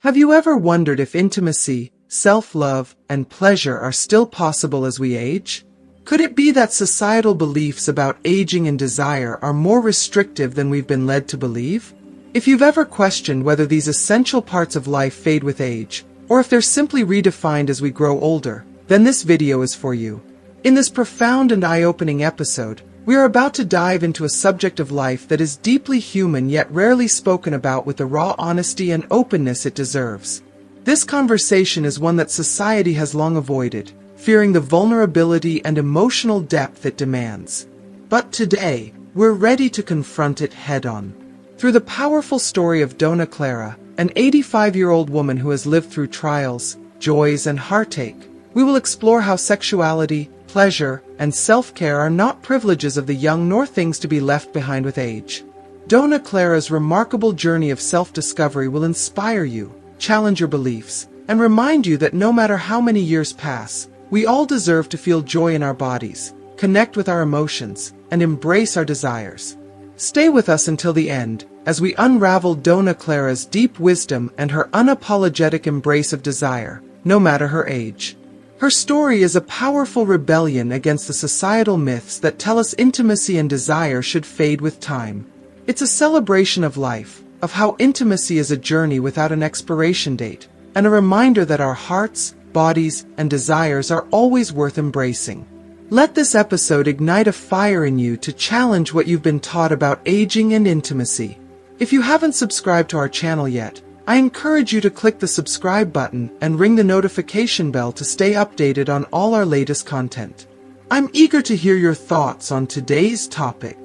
Have you ever wondered if intimacy, self-love, and pleasure are still possible as we age? Could it be that societal beliefs about aging and desire are more restrictive than we've been led to believe? If you've ever questioned whether these essential parts of life fade with age, or if they're simply redefined as we grow older, then this video is for you. In this profound and eye-opening episode, we are about to dive into a subject of life that is deeply human yet rarely spoken about with the raw honesty and openness it deserves. This conversation is one that society has long avoided, fearing the vulnerability and emotional depth it demands. But today, we're ready to confront it head-on. Through the powerful story of Dona Clara, an 85-year-old woman who has lived through trials, joys, and heartache, we will explore how sexuality, pleasure, and self-care are not privileges of the young nor things to be left behind with age. Dona Clara's remarkable journey of self-discovery will inspire you, challenge your beliefs, and remind you that no matter how many years pass, we all deserve to feel joy in our bodies, connect with our emotions, and embrace our desires. Stay with us until the end, as we unravel Dona Clara's deep wisdom and her unapologetic embrace of desire, no matter her age. Her story is a powerful rebellion against the societal myths that tell us intimacy and desire should fade with time. It's a celebration of life, of how intimacy is a journey without an expiration date, and a reminder that our hearts, bodies, and desires are always worth embracing. Let this episode ignite a fire in you to challenge what you've been taught about aging and intimacy. If you haven't subscribed to our channel yet, I encourage you to click the subscribe button and ring the notification bell to stay updated on all our latest content. I'm eager to hear your thoughts on today's topic.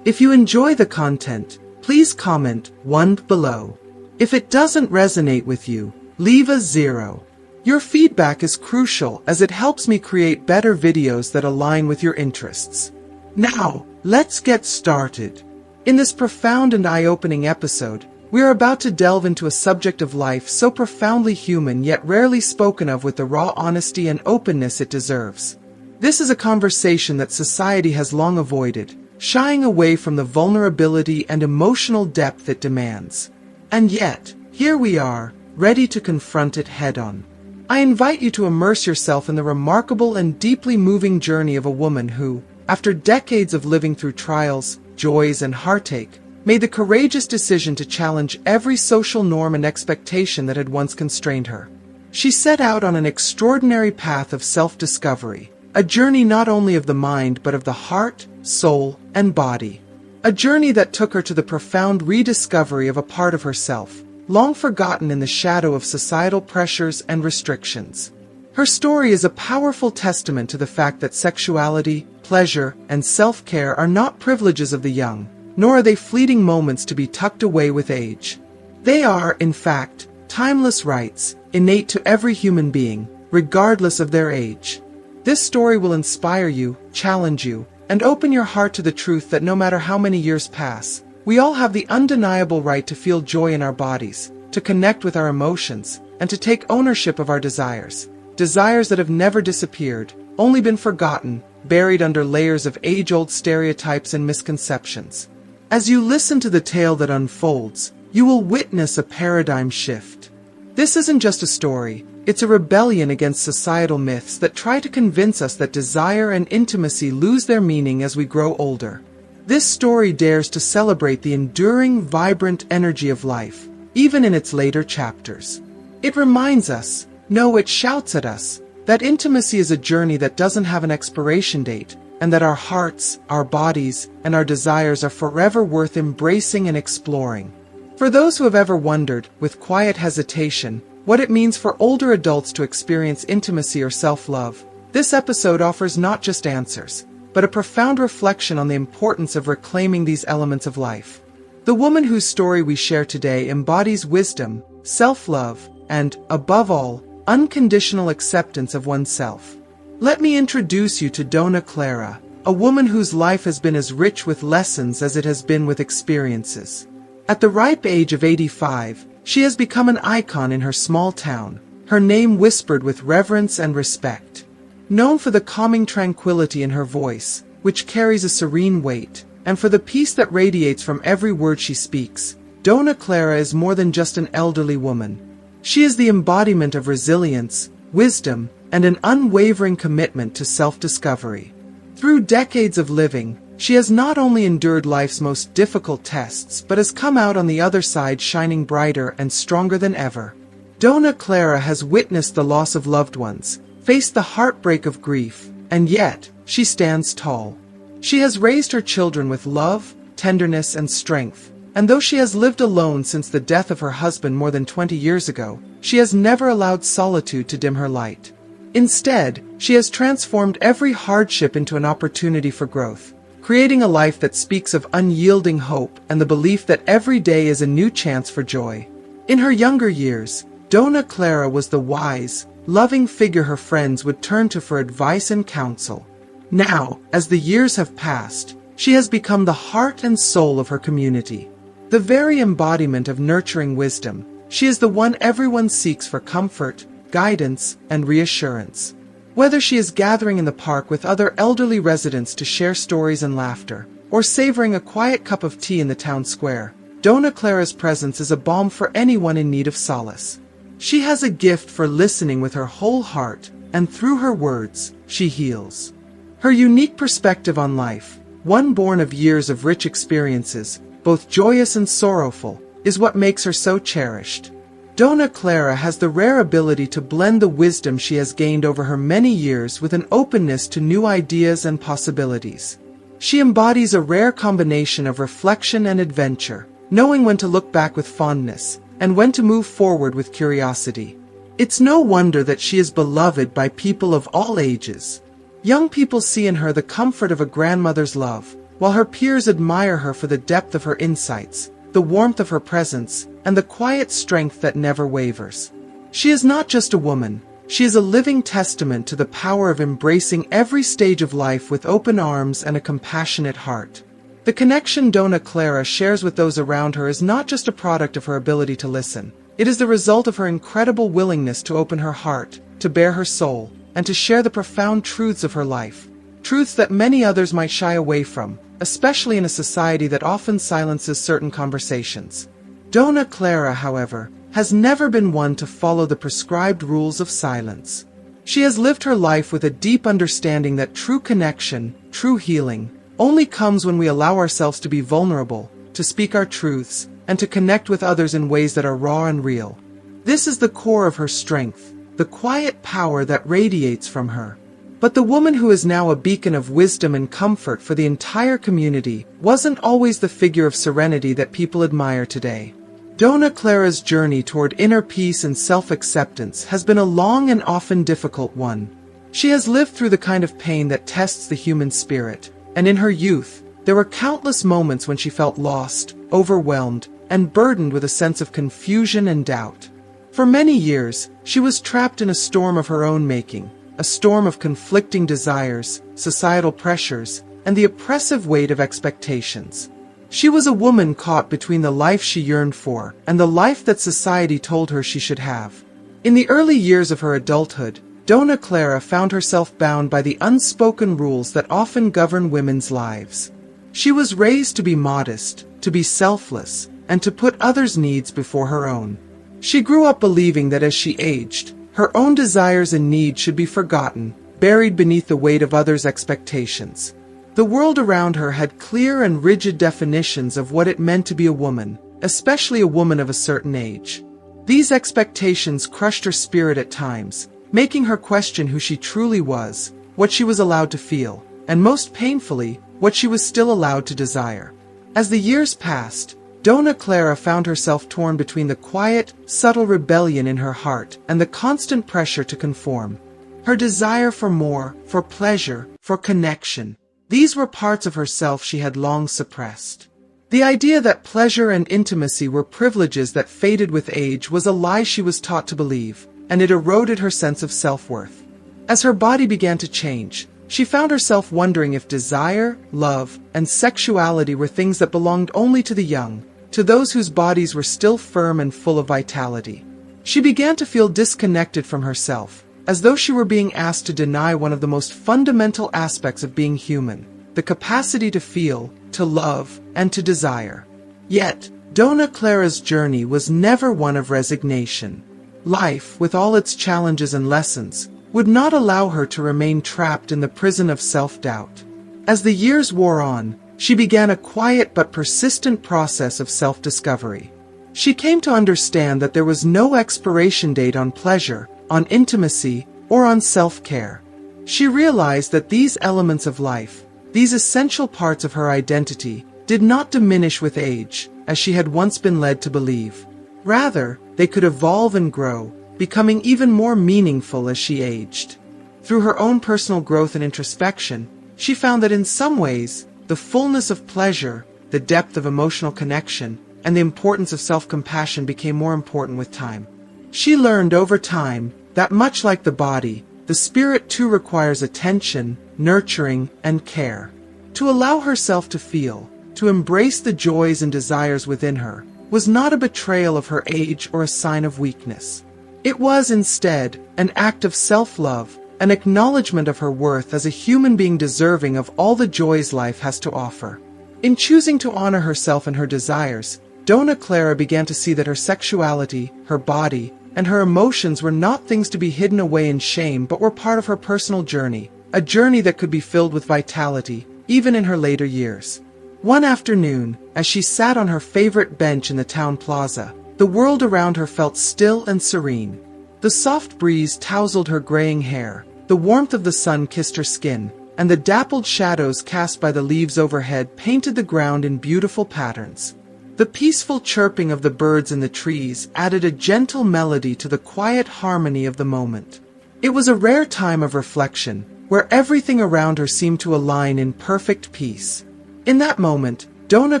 If you enjoy the content, please comment 1 below. If it doesn't resonate with you, leave a 0. Your feedback is crucial as it helps me create better videos that align with your interests. Now, let's get started. In this profound and eye-opening episode, we are about to delve into a subject of life so profoundly human yet rarely spoken of with the raw honesty and openness it deserves. This is a conversation that society has long avoided, shying away from the vulnerability and emotional depth it demands. And yet, here we are, ready to confront it head-on. I invite you to immerse yourself in the remarkable and deeply moving journey of a woman who, after decades of living through trials, joys, and heartache, made the courageous decision to challenge every social norm and expectation that had once constrained her. She set out on an extraordinary path of self-discovery, a journey not only of the mind but of the heart, soul, and body. A journey that took her to the profound rediscovery of a part of herself, long forgotten in the shadow of societal pressures and restrictions. Her story is a powerful testament to the fact that sexuality, pleasure, and self-care are not privileges of the young, nor are they fleeting moments to be tucked away with age. They are, in fact, timeless rights, innate to every human being, regardless of their age. This story will inspire you, challenge you, and open your heart to the truth that no matter how many years pass, we all have the undeniable right to feel joy in our bodies, to connect with our emotions, and to take ownership of our desires. Desires that have never disappeared, only been forgotten, buried under layers of age-old stereotypes and misconceptions. As you listen to the tale that unfolds, you will witness a paradigm shift. This isn't just a story, it's a rebellion against societal myths that try to convince us that desire and intimacy lose their meaning as we grow older. This story dares to celebrate the enduring, vibrant energy of life, even in its later chapters. It reminds us, no, it shouts at us, that intimacy is a journey that doesn't have an expiration date, and that our hearts, our bodies, and our desires are forever worth embracing and exploring. For those who have ever wondered, with quiet hesitation, what it means for older adults to experience intimacy or self-love, this episode offers not just answers, but a profound reflection on the importance of reclaiming these elements of life. The woman whose story we share today embodies wisdom, self-love, and, above all, unconditional acceptance of oneself. Let me introduce you to Dona Clara, a woman whose life has been as rich with lessons as it has been with experiences. At the ripe age of 85, she has become an icon in her small town, her name whispered with reverence and respect. Known for the calming tranquility in her voice, which carries a serene weight, and for the peace that radiates from every word she speaks, Dona Clara is more than just an elderly woman. She is the embodiment of resilience, wisdom, and an unwavering commitment to self-discovery. Through decades of living, she has not only endured life's most difficult tests but has come out on the other side shining brighter and stronger than ever. Dona Clara has witnessed the loss of loved ones, faced the heartbreak of grief, and yet, she stands tall. She has raised her children with love, tenderness, and strength, and though she has lived alone since the death of her husband more than 20 years ago, she has never allowed solitude to dim her light. Instead, she has transformed every hardship into an opportunity for growth, creating a life that speaks of unyielding hope and the belief that every day is a new chance for joy. In her younger years, Dona Clara was the wise, loving figure her friends would turn to for advice and counsel. Now, as the years have passed, she has become the heart and soul of her community. The very embodiment of nurturing wisdom, she is the one everyone seeks for comfort, guidance, and reassurance. Whether she is gathering in the park with other elderly residents to share stories and laughter, or savoring a quiet cup of tea in the town square, Dona Clara's presence is a balm for anyone in need of solace. She has a gift for listening with her whole heart, and through her words, she heals. Her unique perspective on life, one born of years of rich experiences, both joyous and sorrowful, is what makes her so cherished. Dona Clara has the rare ability to blend the wisdom she has gained over her many years with an openness to new ideas and possibilities. She embodies a rare combination of reflection and adventure, knowing when to look back with fondness, and when to move forward with curiosity. It's no wonder that she is beloved by people of all ages. Young people see in her the comfort of a grandmother's love, while her peers admire her for the depth of her insights, the warmth of her presence, and the quiet strength that never wavers. She is not just a woman, she is a living testament to the power of embracing every stage of life with open arms and a compassionate heart. The connection Dona Clara shares with those around her is not just a product of her ability to listen. It is the result of her incredible willingness to open her heart, to bare her soul, and to share the profound truths of her life. Truths that many others might shy away from, especially in a society that often silences certain conversations. Dona Clara, however, has never been one to follow the prescribed rules of silence. She has lived her life with a deep understanding that true connection, true healing, only comes when we allow ourselves to be vulnerable, to speak our truths, and to connect with others in ways that are raw and real. This is the core of her strength, the quiet power that radiates from her. But the woman who is now a beacon of wisdom and comfort for the entire community wasn't always the figure of serenity that people admire today. Dona Clara's journey toward inner peace and self-acceptance has been a long and often difficult one. She has lived through the kind of pain that tests the human spirit, and in her youth, there were countless moments when she felt lost, overwhelmed, and burdened with a sense of confusion and doubt. For many years, she was trapped in a storm of her own making, a storm of conflicting desires, societal pressures, and the oppressive weight of expectations. She was a woman caught between the life she yearned for and the life that society told her she should have. In the early years of her adulthood, Dona Clara found herself bound by the unspoken rules that often govern women's lives. She was raised to be modest, to be selfless, and to put others' needs before her own. She grew up believing that as she aged, her own desires and needs should be forgotten, buried beneath the weight of others' expectations. The world around her had clear and rigid definitions of what it meant to be a woman, especially a woman of a certain age. These expectations crushed her spirit at times, making her question who she truly was, what she was allowed to feel, and most painfully, what she was still allowed to desire. As the years passed, Dona Clara found herself torn between the quiet, subtle rebellion in her heart and the constant pressure to conform. Her desire for more, for pleasure, for connection, these were parts of herself she had long suppressed. The idea that pleasure and intimacy were privileges that faded with age was a lie she was taught to believe, and it eroded her sense of self-worth. As her body began to change, she found herself wondering if desire, love, and sexuality were things that belonged only to the young, to those whose bodies were still firm and full of vitality. She began to feel disconnected from herself, as though she were being asked to deny one of the most fundamental aspects of being human, the capacity to feel, to love, and to desire. Yet, Dona Clara's journey was never one of resignation. life, with all its challenges and lessons, would not allow her to remain trapped in the prison of self-doubt. As the years wore on, she began a quiet but persistent process of self-discovery. She came to understand that there was no expiration date on pleasure, on intimacy, or on self-care. She realized that these elements of life, these essential parts of her identity, did not diminish with age, as she had once been led to believe. Rather, they could evolve and grow, becoming even more meaningful as she aged. Through her own personal growth and introspection, she found that in some ways, the fullness of pleasure, the depth of emotional connection, and the importance of self-compassion became more important with time. She learned over time that much like the body, the spirit too requires attention, nurturing, and care. To allow herself to feel, to embrace the joys and desires within her, was not a betrayal of her age or a sign of weakness. It was instead an act of self-love, an acknowledgement of her worth as a human being deserving of all the joys life has to offer. In choosing to honor herself and her desires, Dona Clara began to see that her sexuality, her body, and her emotions were not things to be hidden away in shame but were part of her personal journey, a journey that could be filled with vitality, even in her later years. One afternoon, as she sat on her favorite bench in the town plaza, the world around her felt still and serene. The soft breeze tousled her graying hair, the warmth of the sun kissed her skin, and the dappled shadows cast by the leaves overhead painted the ground in beautiful patterns. The peaceful chirping of the birds in the trees added a gentle melody to the quiet harmony of the moment. It was a rare time of reflection, where everything around her seemed to align in perfect peace. In that moment, Dona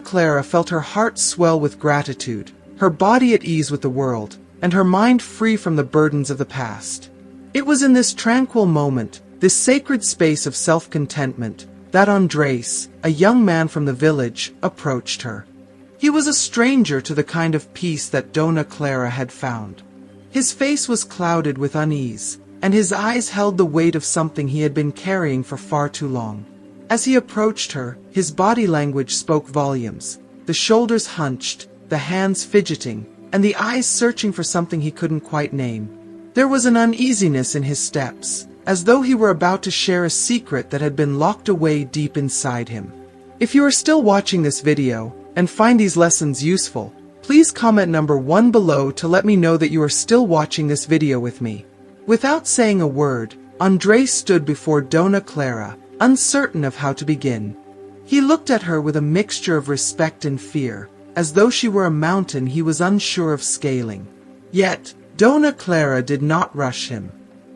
Clara felt her heart swell with gratitude, her body at ease with the world, and her mind free from the burdens of the past. It was in this tranquil moment, this sacred space of self-contentment, that Andres, a young man from the village, approached her. He was a stranger to the kind of peace that Dona Clara had found. His face was clouded with unease, and his eyes held the weight of something he had been carrying for far too long. As he approached her, his body language spoke volumes, the shoulders hunched, the hands fidgeting, and the eyes searching for something he couldn't quite name. There was an uneasiness in his steps, as though he were about to share a secret that had been locked away deep inside him. If you are still watching this video, and find these lessons useful, please comment number 1 below to let me know that you are still watching this video with me. Without saying a word, Andres stood before Dona Clara, uncertain of how to begin. He looked at her with a mixture of respect and fear, as though she were a mountain he was unsure of scaling. Yet, Dona Clara did not rush him.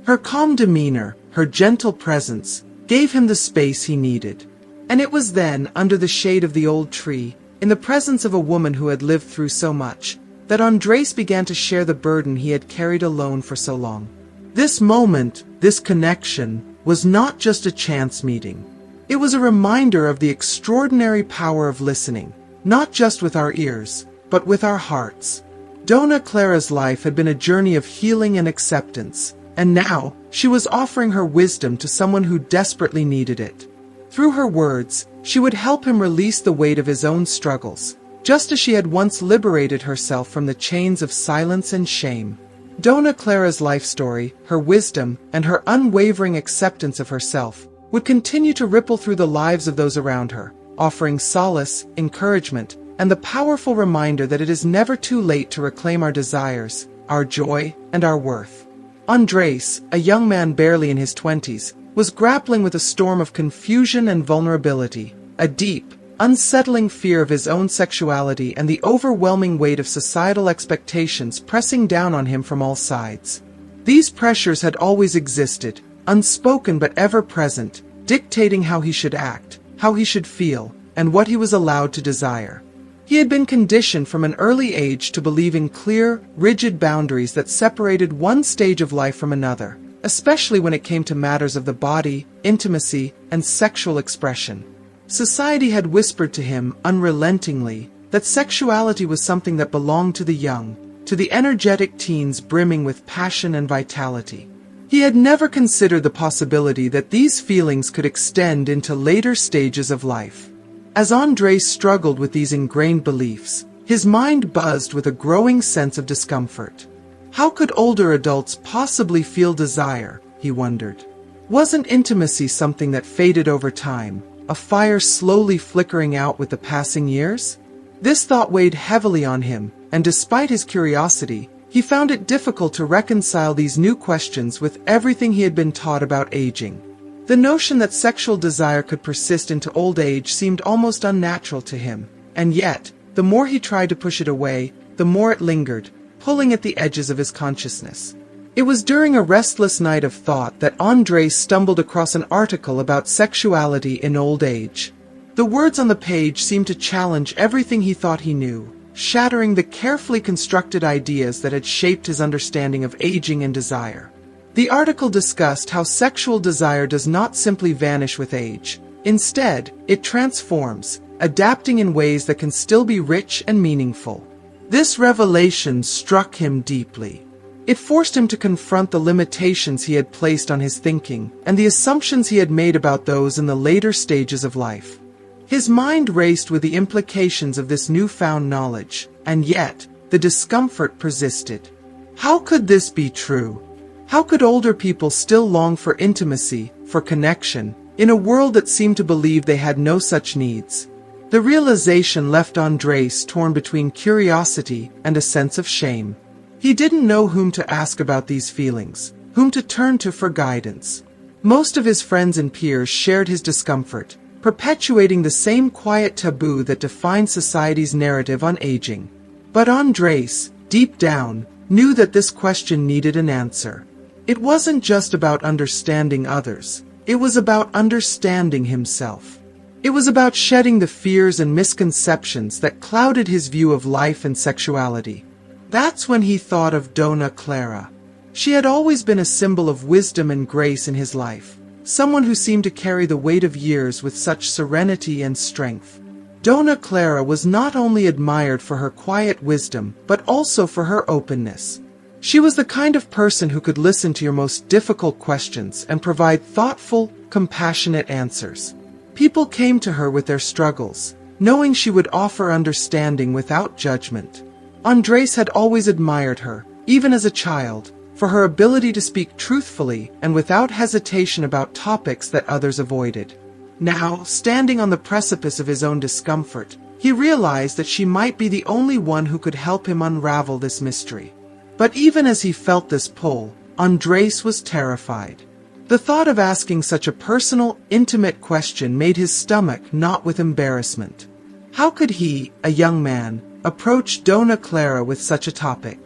Her calm demeanor, her gentle presence, gave him the space he needed. And it was then, under the shade of the old tree, in the presence of a woman who had lived through so much, that Andres began to share the burden he had carried alone for so long. This moment, this connection, was not just a chance meeting. It was a reminder of the extraordinary power of listening, not just with our ears, but with our hearts. Dona Clara's life had been a journey of healing and acceptance, and now she was offering her wisdom to someone who desperately needed it. Through her words, she would help him release the weight of his own struggles, just as she had once liberated herself from the chains of silence and shame. Dona Clara's life story, her wisdom, and her unwavering acceptance of herself would continue to ripple through the lives of those around her, offering solace, encouragement, and the powerful reminder that it is never too late to reclaim our desires, our joy, and our worth. Andres, a young man barely in his 20s, was grappling with a storm of confusion and vulnerability, a deep, unsettling fear of his own sexuality and the overwhelming weight of societal expectations pressing down on him from all sides. These pressures had always existed, unspoken but ever present, dictating how he should act, how he should feel, and what he was allowed to desire. He had been conditioned from an early age to believe in clear, rigid boundaries that separated one stage of life from another, especially when it came to matters of the body, intimacy, and sexual expression. Society had whispered to him, unrelentingly, that sexuality was something that belonged to the young, to the energetic teens brimming with passion and vitality. He had never considered the possibility that these feelings could extend into later stages of life. As Andres struggled with these ingrained beliefs, his mind buzzed with a growing sense of discomfort. How could older adults possibly feel desire, he wondered. Wasn't intimacy something that faded over time, a fire slowly flickering out with the passing years? This thought weighed heavily on him, and despite his curiosity, he found it difficult to reconcile these new questions with everything he had been taught about aging. The notion that sexual desire could persist into old age seemed almost unnatural to him, and yet, the more he tried to push it away, the more it lingered, pulling at the edges of his consciousness. It was during a restless night of thought that Andrei stumbled across an article about sexuality in old age. The words on the page seemed to challenge everything he thought he knew, shattering the carefully constructed ideas that had shaped his understanding of aging and desire. The article discussed how sexual desire does not simply vanish with age. Instead, it transforms, adapting in ways that can still be rich and meaningful. This revelation struck him deeply. It forced him to confront the limitations he had placed on his thinking and the assumptions he had made about those in the later stages of life. His mind raced with the implications of this newfound knowledge, and yet, the discomfort persisted. How could this be true? How could older people still long for intimacy, for connection, in a world that seemed to believe they had no such needs? The realization left Andres torn between curiosity and a sense of shame. He didn't know whom to ask about these feelings, whom to turn to for guidance. Most of his friends and peers shared his discomfort, perpetuating the same quiet taboo that defined society's narrative on aging. But Andres, deep down, knew that this question needed an answer. It wasn't just about understanding others, it was about understanding himself. It was about shedding the fears and misconceptions that clouded his view of life and sexuality. That's when he thought of Dona Clara. She had always been a symbol of wisdom and grace in his life, someone who seemed to carry the weight of years with such serenity and strength. Dona Clara was not only admired for her quiet wisdom, but also for her openness. She was the kind of person who could listen to your most difficult questions and provide thoughtful, compassionate answers. People came to her with their struggles, knowing she would offer understanding without judgment. Andres had always admired her, even as a child, for her ability to speak truthfully and without hesitation about topics that others avoided. Now, standing on the precipice of his own discomfort, he realized that she might be the only one who could help him unravel this mystery. But even as he felt this pull, Andres was terrified. The thought of asking such a personal, intimate question made his stomach knot with embarrassment. How could he, a young man, approach Dona Clara with such a topic?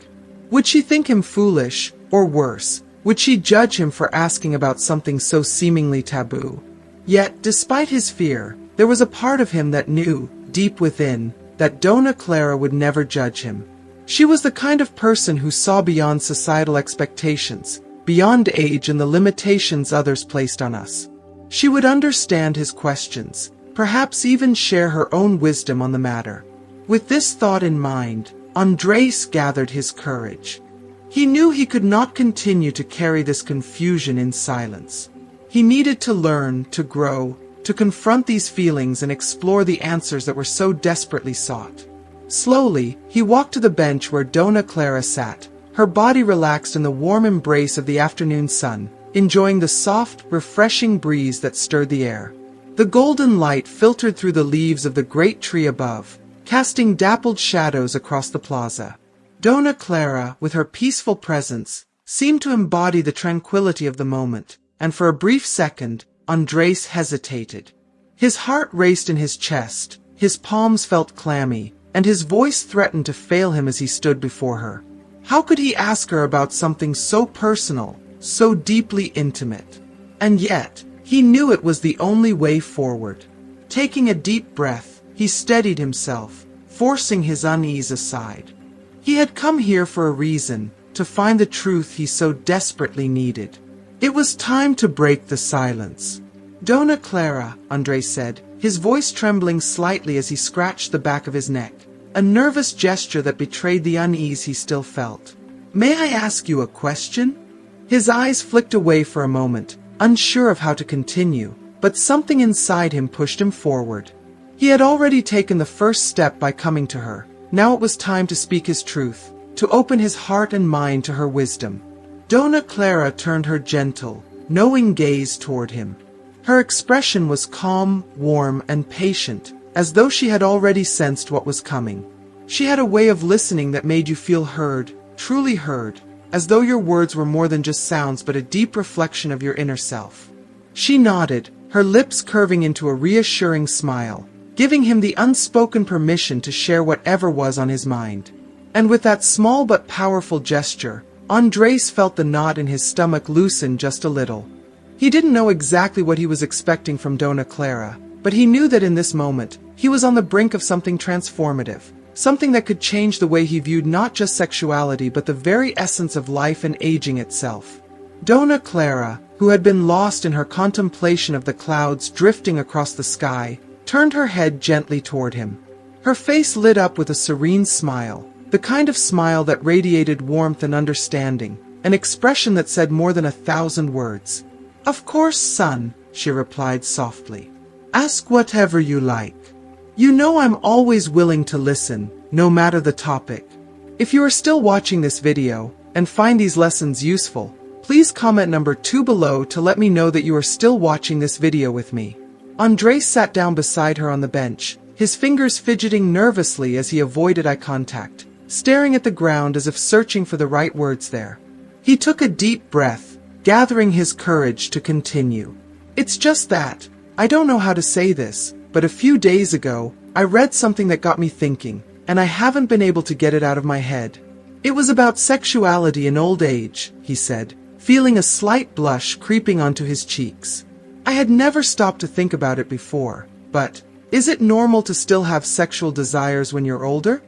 Would she think him foolish, or worse, would she judge him for asking about something so seemingly taboo? Yet, despite his fear, there was a part of him that knew, deep within, that Dona Clara would never judge him. She was the kind of person who saw beyond societal expectations, beyond age and the limitations others placed on us. She would understand his questions, perhaps even share her own wisdom on the matter. With this thought in mind, Andres gathered his courage. He knew he could not continue to carry this confusion in silence. He needed to learn, to grow, to confront these feelings and explore the answers that were so desperately sought. Slowly, he walked to the bench where Dona Clara sat, her body relaxed in the warm embrace of the afternoon sun, enjoying the soft, refreshing breeze that stirred the air. The golden light filtered through the leaves of the great tree above, casting dappled shadows across the plaza. Dona Clara, with her peaceful presence, seemed to embody the tranquility of the moment, and for a brief second, Andres hesitated. His heart raced in his chest, his palms felt clammy, and his voice threatened to fail him as he stood before her. How could he ask her about something so personal, so deeply intimate? And yet, he knew it was the only way forward. Taking a deep breath, he steadied himself, forcing his unease aside. He had come here for a reason, to find the truth he so desperately needed. It was time to break the silence. Dona Clara, Andres said, his voice trembling slightly as he scratched the back of his neck, a nervous gesture that betrayed the unease he still felt. May I ask you a question? His eyes flicked away for a moment, unsure of how to continue, but something inside him pushed him forward. He had already taken the first step by coming to her. Now it was time to speak his truth, to open his heart and mind to her wisdom. Dona Clara turned her gentle, knowing gaze toward him. Her expression was calm, warm, and patient, as though she had already sensed what was coming. She had a way of listening that made you feel heard, truly heard, as though your words were more than just sounds but a deep reflection of your inner self. She nodded, her lips curving into a reassuring smile, giving him the unspoken permission to share whatever was on his mind. And with that small but powerful gesture, Andres felt the knot in his stomach loosen just a little. He didn't know exactly what he was expecting from Dona Clara, but he knew that in this moment, he was on the brink of something transformative, something that could change the way he viewed not just sexuality but the very essence of life and aging itself. Dona Clara, who had been lost in her contemplation of the clouds drifting across the sky, turned her head gently toward him. Her face lit up with a serene smile, the kind of smile that radiated warmth and understanding, an expression that said more than 1,000 words. "Of course, son," she replied softly. "Ask whatever you like. You know I'm always willing to listen, no matter the topic." If you are still watching this video, and find these lessons useful, please comment number 2 below to let me know that you are still watching this video with me. Andres sat down beside her on the bench, his fingers fidgeting nervously as he avoided eye contact, staring at the ground as if searching for the right words there. He took a deep breath, gathering his courage to continue. "It's just that, I don't know how to say this, but a few days ago, I read something that got me thinking, and I haven't been able to get it out of my head. It was about sexuality in old age," he said, feeling a slight blush creeping onto his cheeks. "I had never stopped to think about it before, but is it normal to still have sexual desires when you're older?"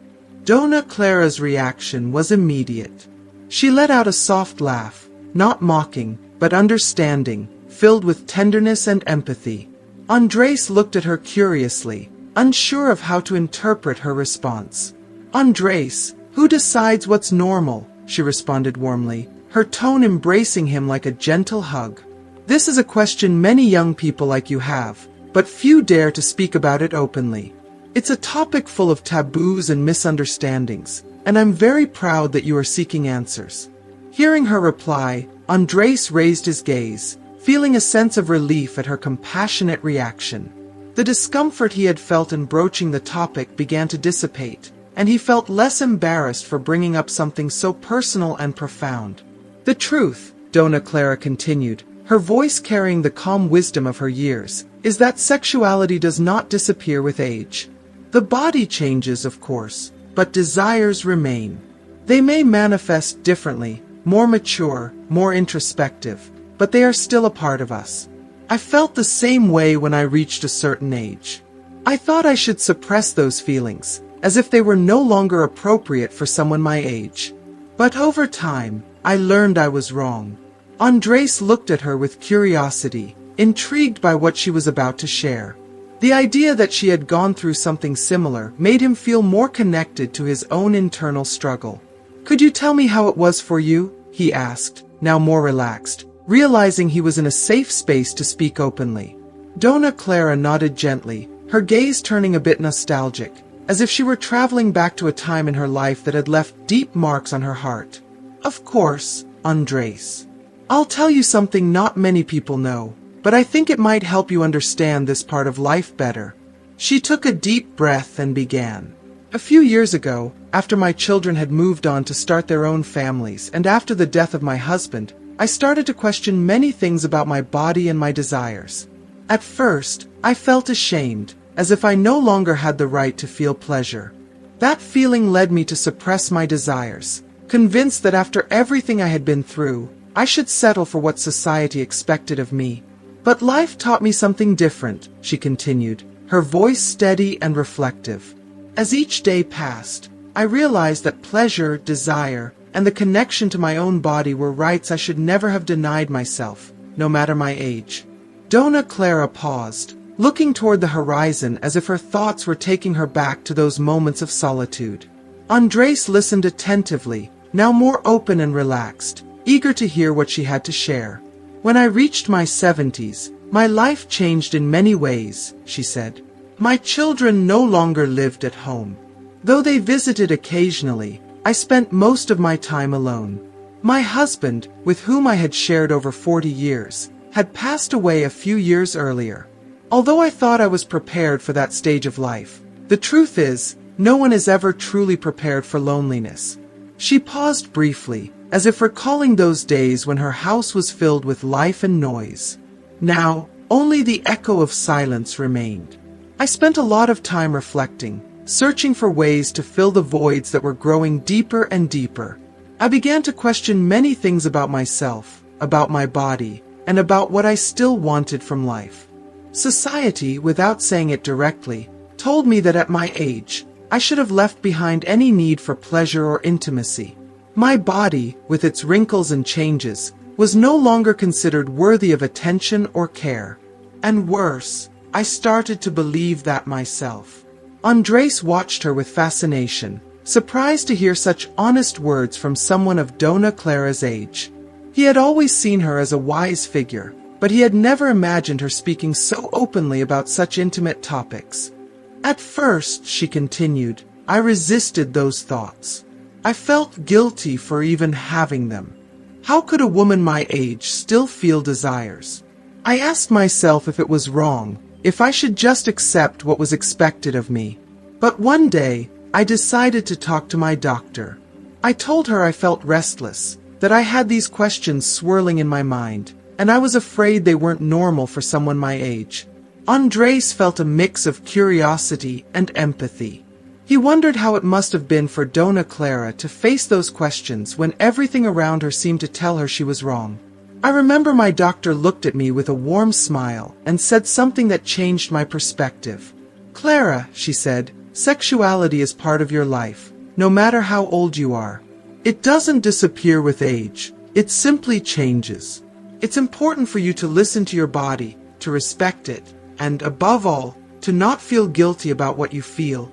Dona Clara's reaction was immediate. She let out a soft laugh, not mocking, but understanding, filled with tenderness and empathy. Andres looked at her curiously, unsure of how to interpret her response. "Andres, who decides what's normal?" she responded warmly, her tone embracing him like a gentle hug. "This is a question many young people like you have, but few dare to speak about it openly. It's a topic full of taboos and misunderstandings, and I'm very proud that you are seeking answers." Hearing her reply, Andres raised his gaze, feeling a sense of relief at her compassionate reaction. The discomfort he had felt in broaching the topic began to dissipate, and he felt less embarrassed for bringing up something so personal and profound. "The truth," Dona Clara continued, her voice carrying the calm wisdom of her years, "is that sexuality does not disappear with age. The body changes, of course, but desires remain. They may manifest differently, more mature, more introspective, but they are still a part of us. I felt the same way when I reached a certain age. I thought I should suppress those feelings, as if they were no longer appropriate for someone my age. But over time, I learned I was wrong." Andres looked at her with curiosity, intrigued by what she was about to share. The idea that she had gone through something similar made him feel more connected to his own internal struggle. "Could you tell me how it was for you?" he asked, now more relaxed, realizing he was in a safe space to speak openly. Dona Clara nodded gently, her gaze turning a bit nostalgic, as if she were traveling back to a time in her life that had left deep marks on her heart. "Of course, Andres. I'll tell you something not many people know, but I think it might help you understand this part of life better." She took a deep breath and began. "A few years ago, after my children had moved on to start their own families and after the death of my husband, I started to question many things about my body and my desires. At first, I felt ashamed, as if I no longer had the right to feel pleasure. That feeling led me to suppress my desires, convinced that after everything I had been through, I should settle for what society expected of me. But life taught me something different," she continued, her voice steady and reflective. "As each day passed, I realized that pleasure, desire, and the connection to my own body were rights I should never have denied myself, no matter my age." Dona Clara paused, looking toward the horizon as if her thoughts were taking her back to those moments of solitude. Andres listened attentively, now more open and relaxed, eager to hear what she had to share. "When I reached my 70s, my life changed in many ways," she said. "My children no longer lived at home. Though they visited occasionally, I spent most of my time alone. My husband, with whom I had shared over 40 years, had passed away a few years earlier. Although I thought I was prepared for that stage of life, the truth is, no one is ever truly prepared for loneliness. She paused briefly, as if recalling those days when her house was filled with life and noise. Now, only the echo of silence remained. I spent a lot of time reflecting, searching for ways to fill the voids that were growing deeper and deeper. I began to question many things about myself, about my body, and about what I still wanted from life. Society, without saying it directly, told me that at my age, I should have left behind any need for pleasure or intimacy. My body, with its wrinkles and changes, was no longer considered worthy of attention or care. And worse, I started to believe that myself. Andres watched her with fascination, surprised to hear such honest words from someone of Dona Clara's age. He had always seen her as a wise figure, but he had never imagined her speaking so openly about such intimate topics. At first, she continued, I resisted those thoughts. I felt guilty for even having them. How could a woman my age still feel desires? I asked myself if it was wrong, if I should just accept what was expected of me. But one day, I decided to talk to my doctor. I told her I felt restless, that I had these questions swirling in my mind, and I was afraid they weren't normal for someone my age. Andres felt a mix of curiosity and empathy. He wondered how it must have been for Dona Clara to face those questions when everything around her seemed to tell her she was wrong. I remember my doctor looked at me with a warm smile and said something that changed my perspective. Clara, she said, sexuality is part of your life, no matter how old you are. It doesn't disappear with age, it simply changes. It's important for you to listen to your body, to respect it, and, above all, to not feel guilty about what you feel.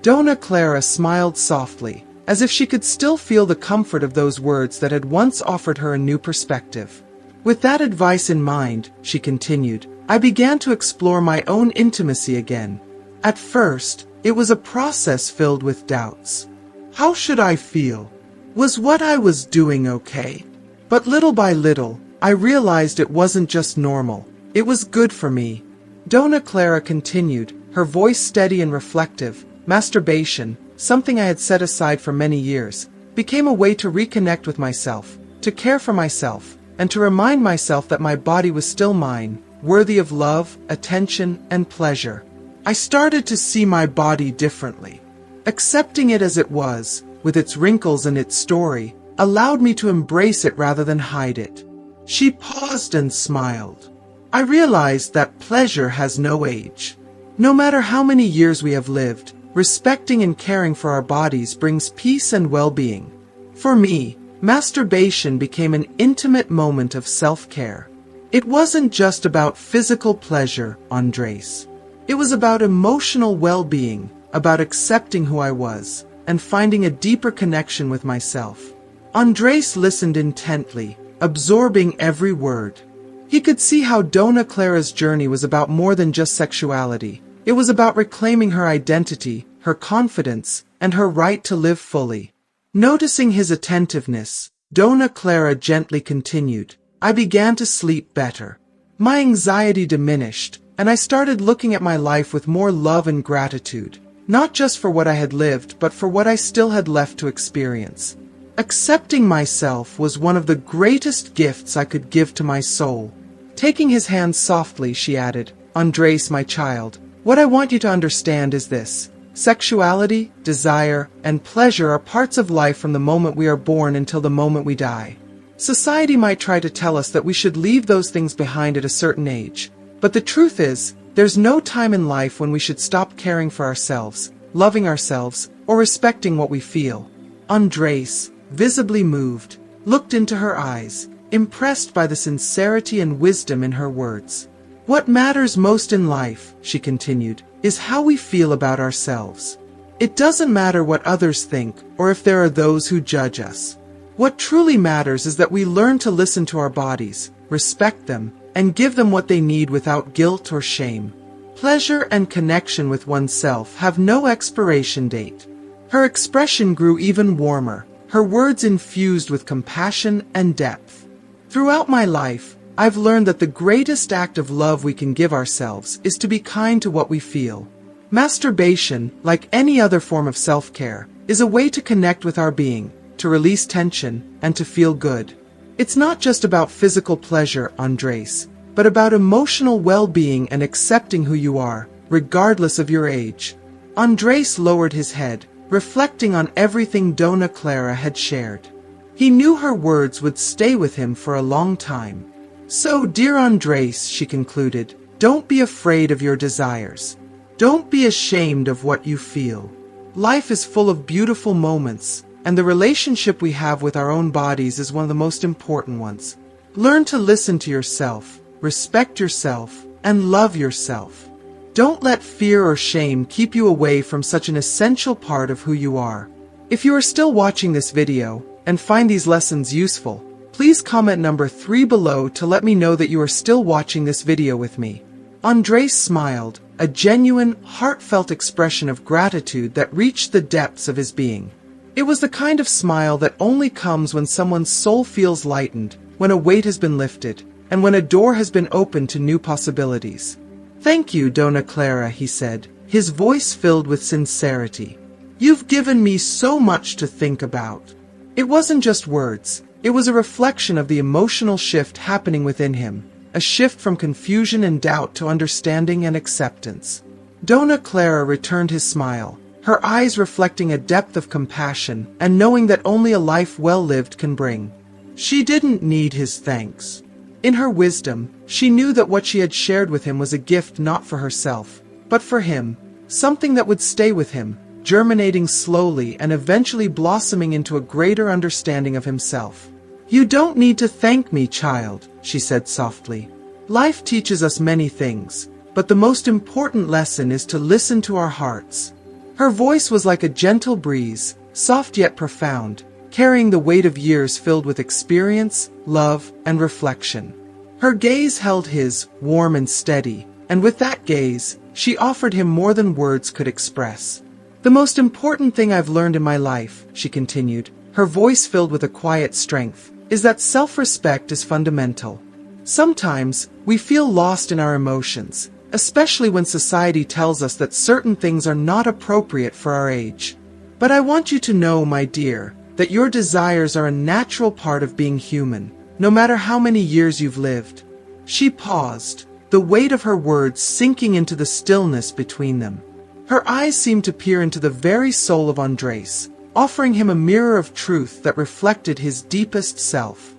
Dona Clara smiled softly, as if she could still feel the comfort of those words that had once offered her a new perspective. With that advice in mind, she continued, I began to explore my own intimacy again. At first, it was a process filled with doubts. How should I feel? Was what I was doing okay? But little by little, I realized it wasn't just normal, it was good for me. Dona Clara continued, her voice steady and reflective. Masturbation, something I had set aside for many years, became a way to reconnect with myself, to care for myself, and to remind myself that my body was still mine, worthy of love, attention, and pleasure. I started to see my body differently. Accepting it as it was, with its wrinkles and its story, allowed me to embrace it rather than hide it. She paused and smiled. I realized that pleasure has no age. No matter how many years we have lived, respecting and caring for our bodies brings peace and well-being. For me, masturbation became an intimate moment of self-care. It wasn't just about physical pleasure, Andres. It was about emotional well-being, about accepting who I was, and finding a deeper connection with myself. Andres listened intently, absorbing every word. He could see how Dona Clara's journey was about more than just sexuality. It was about reclaiming her identity, her confidence, and her right to live fully. Noticing his attentiveness, Dona Clara gently continued, I began to sleep better. My anxiety diminished, and I started looking at my life with more love and gratitude, not just for what I had lived, but for what I still had left to experience. Accepting myself was one of the greatest gifts I could give to my soul. Taking his hand softly, she added, Andres, my child, what I want you to understand is this. Sexuality, desire, and pleasure are parts of life from the moment we are born until the moment we die. Society might try to tell us that we should leave those things behind at a certain age, but the truth is, there's no time in life when we should stop caring for ourselves, loving ourselves, or respecting what we feel. Andres, visibly moved, looked into her eyes, impressed by the sincerity and wisdom in her words. What matters most in life, she continued, is how we feel about ourselves. It doesn't matter what others think, or if there are those who judge us. What truly matters is that we learn to listen to our bodies, respect them, and give them what they need without guilt or shame. Pleasure and connection with oneself have no expiration date. Her expression grew even warmer, her words infused with compassion and depth. Throughout my life, I've learned that the greatest act of love we can give ourselves is to be kind to what we feel. Masturbation, like any other form of self-care, is a way to connect with our being, to release tension, and to feel good. It's not just about physical pleasure, Andres, but about emotional well-being and accepting who you are, regardless of your age. Andres lowered his head, reflecting on everything Dona Clara had shared. He knew her words would stay with him for a long time. So, dear Andres, she concluded, don't be afraid of your desires. Don't be ashamed of what you feel. Life is full of beautiful moments, and the relationship we have with our own bodies is one of the most important ones. Learn to listen to yourself, respect yourself, and love yourself. Don't let fear or shame keep you away from such an essential part of who you are. If you are still watching this video and find these lessons useful, please comment number 3 below to let me know that you are still watching this video with me. Andres smiled, a genuine, heartfelt expression of gratitude that reached the depths of his being. It was the kind of smile that only comes when someone's soul feels lightened, when a weight has been lifted, and when a door has been opened to new possibilities. Thank you, Dona Clara, he said, his voice filled with sincerity. You've given me so much to think about. It wasn't just words, it was a reflection of the emotional shift happening within him, a shift from confusion and doubt to understanding and acceptance. Dona Clara returned his smile, her eyes reflecting a depth of compassion and knowing that only a life well lived can bring. She didn't need his thanks. In her wisdom, she knew that what she had shared with him was a gift not for herself, but for him, something that would stay with him, germinating slowly and eventually blossoming into a greater understanding of himself. You don't need to thank me, child, she said softly. Life teaches us many things, but the most important lesson is to listen to our hearts. Her voice was like a gentle breeze, soft yet profound, carrying the weight of years filled with experience, love, and reflection. Her gaze held his, warm and steady, and with that gaze, she offered him more than words could express. The most important thing I've learned in my life, she continued, her voice filled with a quiet strength, is that self-respect is fundamental. Sometimes, we feel lost in our emotions, especially when society tells us that certain things are not appropriate for our age. But I want you to know, my dear, that your desires are a natural part of being human, no matter how many years you've lived. She paused, the weight of her words sinking into the stillness between them. Her eyes seemed to peer into the very soul of Andres, offering him a mirror of truth that reflected his deepest self.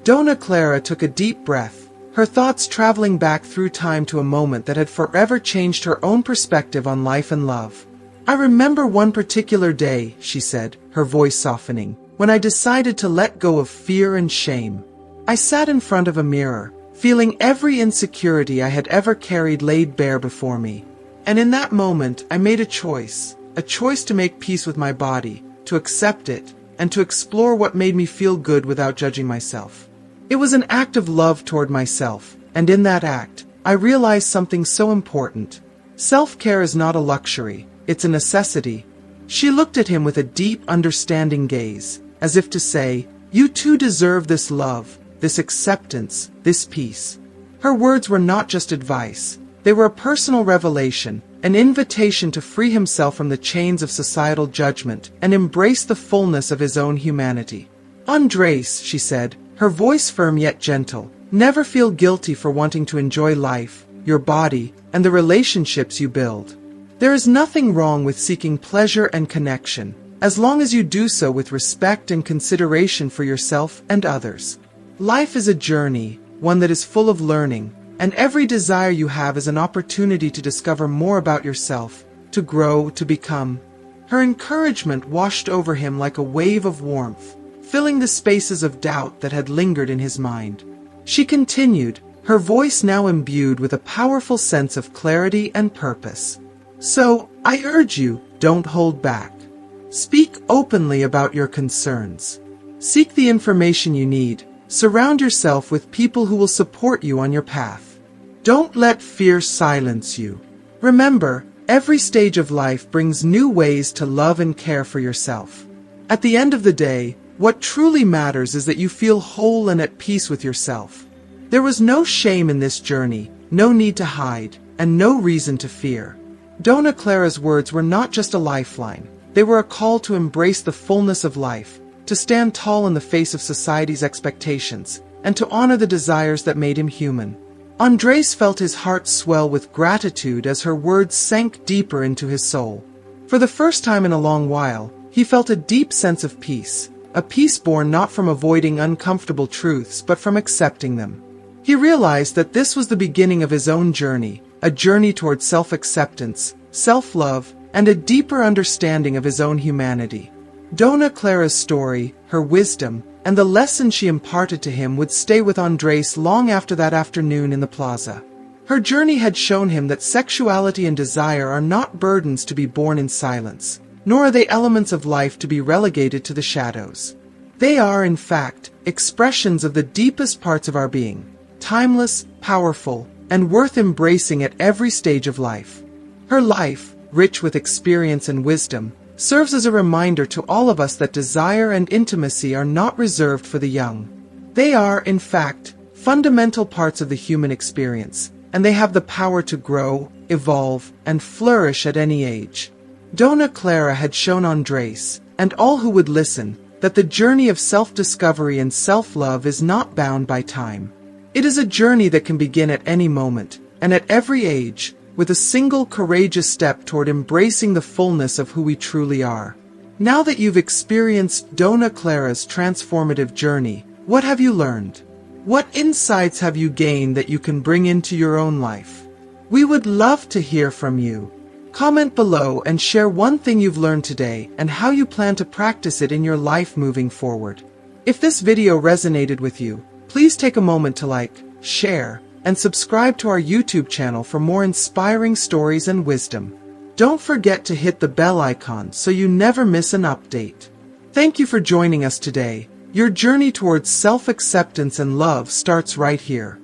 Dona Clara took a deep breath, her thoughts traveling back through time to a moment that had forever changed her own perspective on life and love. I remember one particular day, she said, her voice softening, when I decided to let go of fear and shame. I sat in front of a mirror, feeling every insecurity I had ever carried laid bare before me. And in that moment, I made a choice to make peace with my body, to accept it, and to explore what made me feel good without judging myself. It was an act of love toward myself, and in that act, I realized something so important. Self-care is not a luxury, it's a necessity. She looked at him with a deep, understanding gaze, as if to say, you too deserve this love, this acceptance, this peace. Her words were not just advice. They were a personal revelation, an invitation to free himself from the chains of societal judgment and embrace the fullness of his own humanity. Andres, she said, her voice firm yet gentle, never feel guilty for wanting to enjoy life, your body, and the relationships you build. There is nothing wrong with seeking pleasure and connection, as long as you do so with respect and consideration for yourself and others. Life is a journey, one that is full of learning, and every desire you have is an opportunity to discover more about yourself, to grow, to become. Her encouragement washed over him like a wave of warmth, filling the spaces of doubt that had lingered in his mind. She continued, her voice now imbued with a powerful sense of clarity and purpose. So, I urge you, don't hold back. Speak openly about your concerns. Seek the information you need. Surround yourself with people who will support you on your path. Don't let fear silence you. Remember, Every stage of life brings new ways to love and care for yourself. At the end of the day, what truly matters is that you feel whole and at peace with yourself. There was no shame in this journey, no need to hide, and no reason to fear. Dona Clara's words were not just a lifeline. They were a call to embrace the fullness of life, to stand tall in the face of society's expectations, and to honor the desires that made him human. Andres felt his heart swell with gratitude as her words sank deeper into his soul. For the first time in a long while, he felt a deep sense of peace, a peace born not from avoiding uncomfortable truths but from accepting them. He realized that this was the beginning of his own journey, a journey toward self-acceptance, self-love, and a deeper understanding of his own humanity. Dona Clara's story, her wisdom, and the lesson she imparted to him would stay with Andres long after that afternoon in the plaza. Her journey had shown him that sexuality and desire are not burdens to be borne in silence, nor are they elements of life to be relegated to the shadows. They are, in fact, expressions of the deepest parts of our being, timeless, powerful, and worth embracing at every stage of life. Her life, rich with experience and wisdom, serves as a reminder to all of us that desire and intimacy are not reserved for the young. They are, in fact, fundamental parts of the human experience, and they have the power to grow, evolve, and flourish at any age. Dona Clara had shown Andres, and all who would listen, that the journey of self-discovery and self-love is not bound by time. It is a journey that can begin at any moment, and at every age, with a single courageous step toward embracing the fullness of who we truly are. Now that you've experienced Dona Clara's transformative journey, what have you learned? What insights have you gained that you can bring into your own life? We would love to hear from you. Comment below and share one thing you've learned today and how you plan to practice it in your life moving forward. If this video resonated with you, please take a moment to like, share, and subscribe to our YouTube channel for more inspiring stories and wisdom. Don't forget to hit the bell icon so you never miss an update. Thank you for joining us today. Your journey towards self-acceptance and love starts right here.